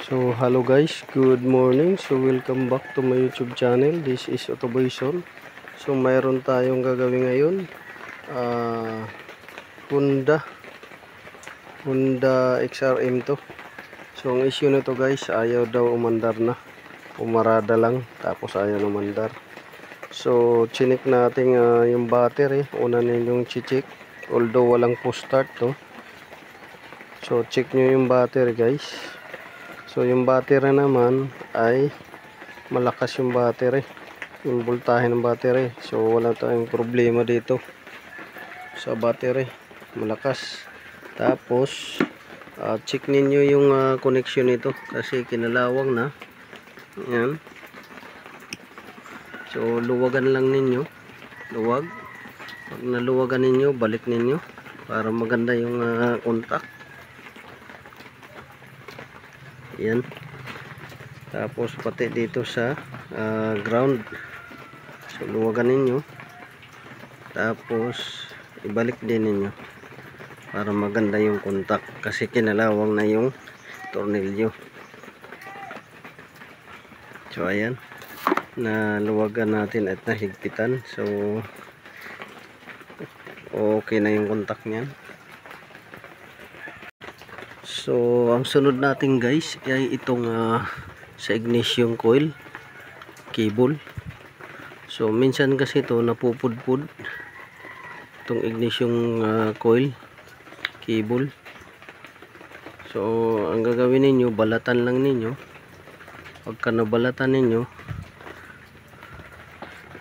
So hello guys, good morning. So welcome back to my YouTube channel. This is Autoboyson. So mayroon tayong gagawin ngayon. uh, Honda XRM to. So ang issue nito guys, ayaw daw umandar na. Pumarada lang tapos ayaw umandar. So chinik natin yung battery. Una ninyong check, although walang push start to. So check nyo yung battery guys. So yung battery naman ay malakas yung battery, yung voltahe ng battery. So wala tayong problema dito sa battery, malakas. Tapos check ninyo yung connection nito kasi kinalawang na. Yan. So luwagan lang ninyo, luwag. Pag naluwagan ninyo, balik ninyo para maganda yung contact. Yan. Tapos pati dito sa ground. So luwagan ninyo. Tapos ibalik din ninyo para maganda yung contact kasi kinalawang na yung tornilyo. So ayan, naluwagan natin at nahigpitan. So okay na yung contact niyan. So ang sunod natin guys ay itong sa ignition coil cable. So minsan kasi ito napupudpud itong ignition coil cable. So ang gagawin ninyo, balatan lang ninyo. Pagka nabalatan ninyo,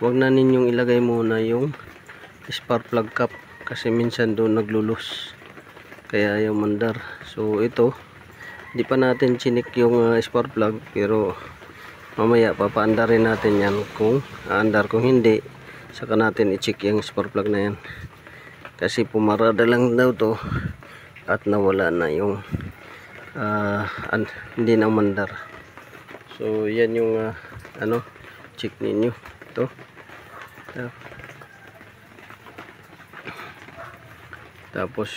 huwag na ninyong ilagay muna yung spark plug cap kasi minsan doon naglulus kaya ayaw mandar. So ito, hindi pa natin chinik yung spark plug, pero mamaya papaandarin natin yan kung aandar. Kung hindi, saka natin i-check yung spark plug na yan kasi pumarada lang daw to at nawala na yung hindi na mandar. So yan yung check ninyo ito. Tapos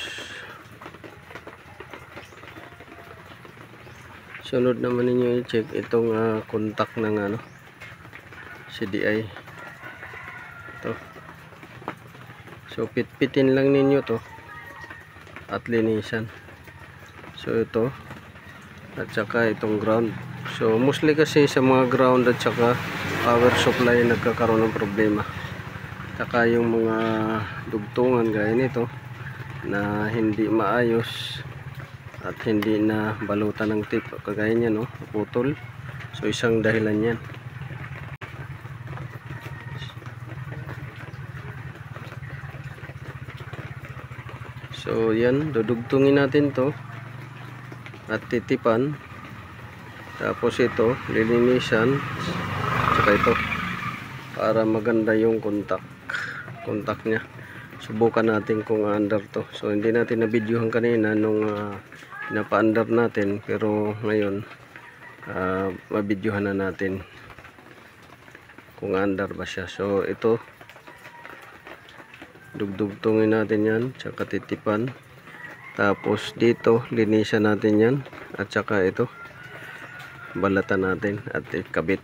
sunod naman ninyo i-check itong contact ng CDI ito. So pitpitin lang ninyo to at linisan. So ito at saka itong ground. So mostly kasi sa mga ground at saka power supply nagkakaroon ng problema. Saka yung mga dugtungan gaya nito na hindi maayos at hindi na balutan ng tape kagaya niya, no, putol. So isang dahilan yan. So yan, dudugtungin natin to at titipan. Tapos ito lilinisan, saka ito para maganda yung contact nya. Subukan natin kung under to. So hindi natin na-videohan kanina nung pinapa-under natin, pero ngayon ma-videohan na natin kung under ba siya. So ito dugtungin natin yan, tsaka titipan. Tapos dito linisan natin yan at saka ito balatan natin at ikabit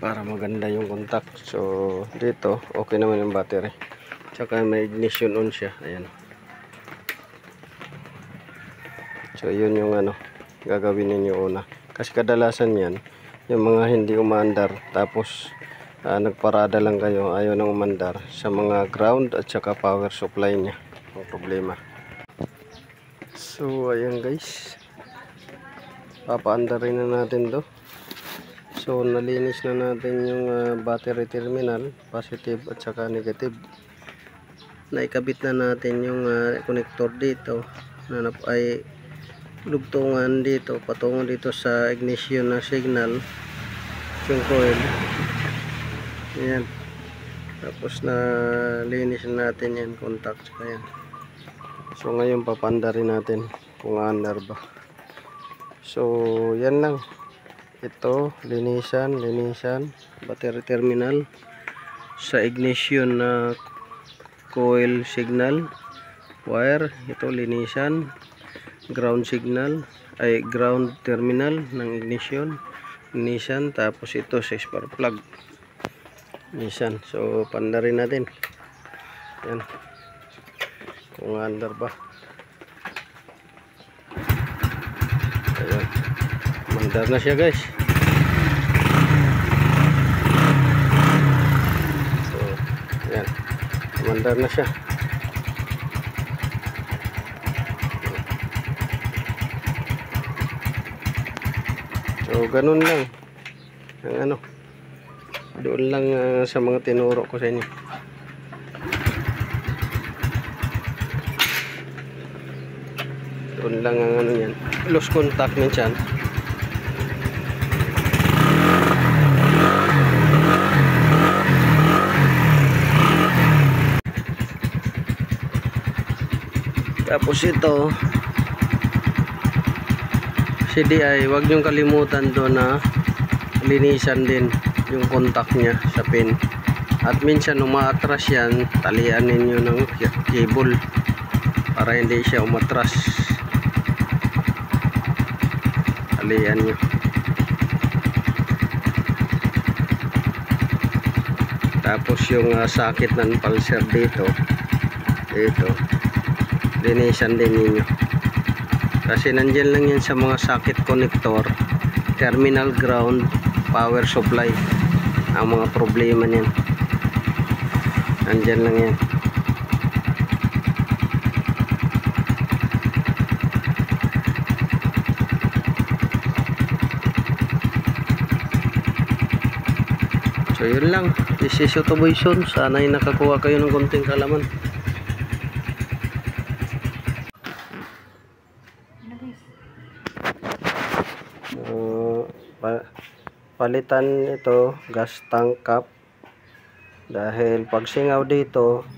para maganda yung contact. So dito okay naman yung battery, tsaka may ignition on siya. Ayan. So yun yung gagawin ninyo una, kasi kadalasan yan yung mga hindi umandar tapos nagparada lang kayo, ayaw nang umandar sa mga ground at saka power supply nya ang problema. So ayan guys, papaandarin na natin to. So nalinis na natin yung battery terminal, positive at saka negative. Naikabit na natin yung connector dito na ay dugtungan dito patungo dito sa ignition na signal, yung coil. Ayan. Tapos na linis natin yan, contact pa yan. So ngayon papandarin natin kung andar ba. So yan lang. Ito linisan battery terminal, sa ignition na coil signal wire, ito linisan. ground signal ay ground terminal ng ignition Nissan, tapos ito sa spark plug Nissan. So panda rin natin yan kung under ba. Ayan, mandar na siya guys. So yan, mandar na siya. So ganun lang ang ano, doon lang sa mga tinuro ko sa inyo. Doon lang ang ano yan, lost contact minsan. Tapos ito CDI, wag niyong kalimutan doon na linisan din yung contact niya sa pin. At minsan umaatras yan, talian ninyo ng cable para hindi siya umatras. Talian nyo. Tapos yung sakit ng pulser dito linisan din ninyo. Kasi nandyan lang yan sa mga socket connector, terminal, ground, power supply ang mga problema niyan. Nandyan lang yan. So yun lang, this is Autoboyson. Sana ay nakakuha kayo ng konting kalaman. Palitan ito gas tank cap dahil pag singaw dito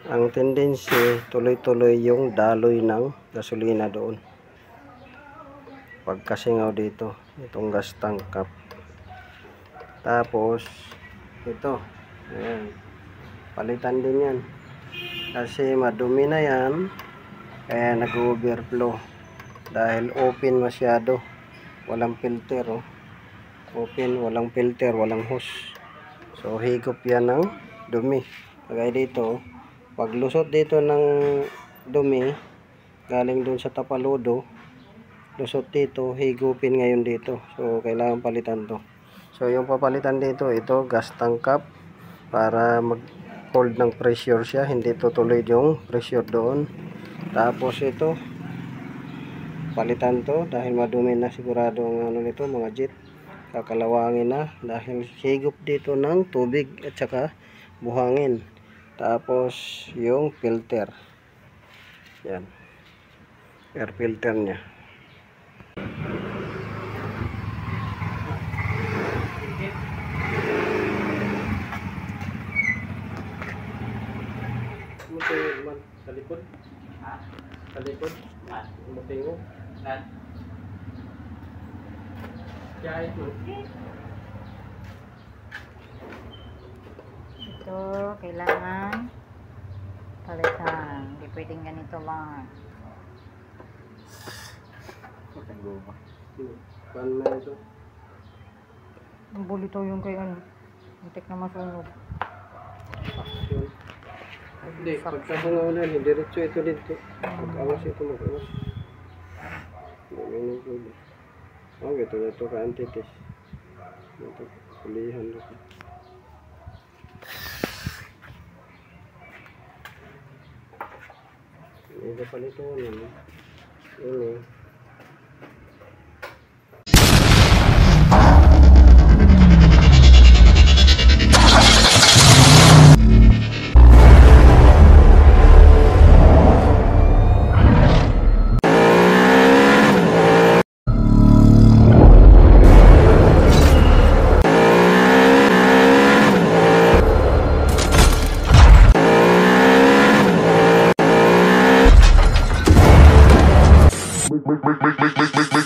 ang tendency tuloy-tuloy yung daloy ng gasolina doon pagkasingaw dito itong gas tank cap. Tapos ito ayan, palitan din yan kasi madumi na yan kaya nag-overflow dahil open masyado. Walang filter, oh. Open, walang filter, walang hose. So higop yan ng dumi. Kagaya dito, pag lusot dito ng dumi galing dun sa tapaludo, lusot dito, higupin ngayon dito. So kailangan palitan to. So yung papalitan dito, ito gas tank cap para mag-hold ng pressure siya, hindi tutuloy yung pressure doon. Tapos ito palitan to dahil madumi na sigurado ang ano nito, mga jet. Kakalawangin na dahil higop dito ng tubig at saka buhangin. Tapos yung filter, yan, air filter nya. Sa likod, sa likod, matingo. Ito kailangan palitan, hindi pwedeng ganito lang. Paano na ito? Ang bulito yung kay ano, muntik na masunog. Hindi, pagkasungaw na, diretso ito dito. Mag-awas ito, mag-awas. Oh, ito ka-antitis. Ito, kulihan ito. Ito pala ito, ano? Ano? Make